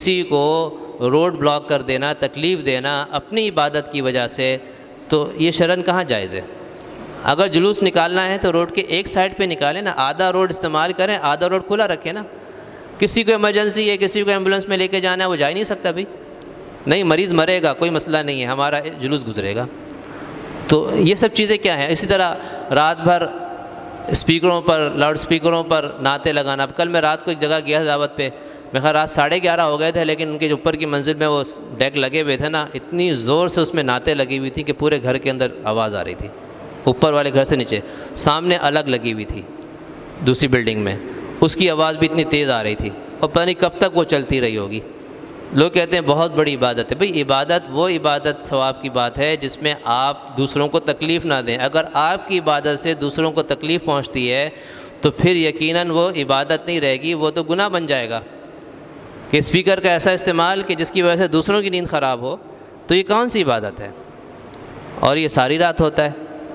کسی کو road block کر دینا، تکلیف دینا اپنی عبادت کی وجہ سے، تو یہ شرعاً کہاں جائز ہے؟ اگر جلوس نکالنا ہے تو روڈ کے ایک سائڈ پہ نکالیں نا، آدھا روڈ استعمال کریں، آدھا روڈ کھلا رکھیں نا۔ کسی کو ایمرجنسی ہے، کسی کو ایمبولینس میں لے کے جانا ہے، وہ جا ہی نہیں سکتا بھائی، نہیں مریض مرے گا کوئی مسئلہ نہیں ہے، ہمارا جلوس گزرے گا۔ تو یہ سب چیزیں کیا ہیں؟ اسی طرح رات بھر اسپیکروں پر، لاؤڈ اسپیکروں پر نعتیں لگانا۔ اب کل میں رات کو ایک جگہ گیا دعوت پہ، میں خیال رات 11:30 ہو گئے تھے، لیکن ان کے جو اوپر کی منزل میں وہ ڈیک لگے ہوئے تھے نا، اتنی زور سے اس میں نعتیں لگی ہوئی تھیں کہ پورے گھر کے اندر آواز آ رہی تھی، اوپر والے گھر سے نیچے، سامنے الگ لگی ہوئی تھی دوسری بلڈنگ میں، اس کی آواز بھی اتنی تیز آ رہی تھی، اور پتہ نہیں کب تک وہ چلتی رہی ہوگی۔ لوگ کہتے ہیں بہت بڑی عبادت ہے، بھئی عبادت وہ عبادت ثواب کی بات ہے جس میں آپ دوسروں کو تکلیف نہ دیں۔ اگر آپ کی عبادت سے دوسروں کو تکلیف پہنچتی ہے تو پھر یقیناً وہ عبادت نہیں رہے گی، وہ تو گناہ بن جائے گا۔ کہ اسپیکر کا ایسا استعمال کہ جس کی وجہ سے دوسروں کی نیند خراب ہو، تو یہ کون سی عبادت ہے؟ اور یہ ساری رات ہوتا ہے،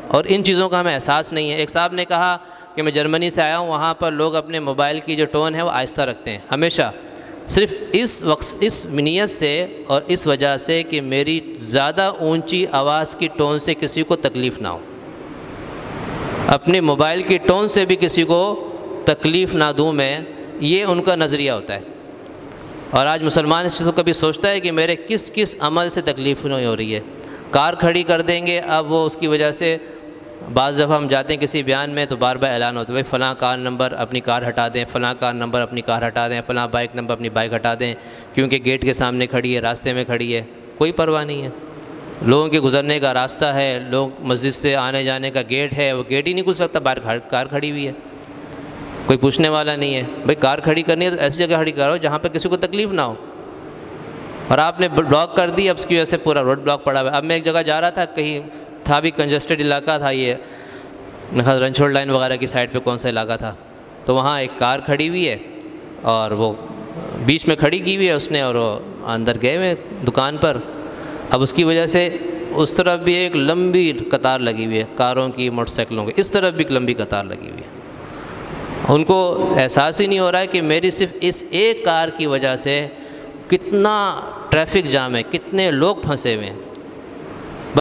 اور ان چیزوں کا ہمیں احساس نہیں ہے۔ ایک صاحب نے کہا کہ میں جرمنی سے آیا ہوں، وہاں پر لوگ اپنے موبائل کی جو ٹون ہے وہ آہستہ رکھتے ہیں ہمیشہ، صرف اس نیت سے اور اس وجہ سے کہ میری زیادہ اونچی آواز کی ٹون سے کسی کو تکلیف نہ ہو، اپنے موبائل کی ٹون سے بھی کسی کو تکلیف نہ دوں میں، یہ ان کا نظریہ ہوتا ہے۔ اور آج مسلمان اس چیز کو کبھی سوچتا ہے کہ میرے کس کس عمل سے تکلیف نہیں ہو رہی ہے؟ کار کھڑی کر دیں گے، اب وہ اس کی وجہ سے بعض دفعہ ہم جاتے ہیں کسی بیان میں تو بار بار اعلان ہوتا ہے بھائی فلاں کار نمبر اپنی کار ہٹا دیں، فلاں کار نمبر اپنی کار ہٹا دیں، فلاں بائک نمبر اپنی بائک ہٹا دیں، کیونکہ گیٹ کے سامنے کھڑی ہے، راستے میں کھڑی ہے، کوئی پرواہ نہیں ہے۔ لوگوں کے گزرنے کا راستہ ہے، لوگ مسجد سے آنے جانے کا گیٹ ہے، وہ گیٹ ہی نہیں کھل سکتا، باہر کار کھڑی ہوئی ہے، کوئی پوچھنے والا نہیں ہے۔ بھائی کار کھڑی کرنی ہے تو ایسی جگہ کھڑی کرو جہاں پہ کسی کو تکلیف نہ ہو، اور آپ نے بلاک کر دی، اب اس کی وجہ سے پورا روڈ بلاک پڑا ہوا ہے۔ اب میں ایک جگہ جا رہا تھا، کہیں تھا بھی کنجسٹڈ علاقہ تھا، یہ رنچھوڑ لائن وغیرہ کی سائڈ پہ کون سا علاقہ تھا، تو وہاں ایک کار کھڑی ہوئی ہے اور وہ بیچ میں کھڑی کی ہوئی ہے اس نے، اور وہ اندر گئے ہوئے دکان پر۔ اب اس کی وجہ سے اس طرف بھی ایک لمبی قطار لگی ہوئی ہے کاروں کی، موٹر سائیکلوں کی، اس طرف بھی ایک لمبی قطار لگی ہوئی ہے۔ ان کو احساس ہی نہیں ہو رہا ہے کہ میری صرف اس ایک کار کی وجہ سے کتنا ٹریفک جام ہے، کتنے لوگ پھنسے ہوئے ہیں۔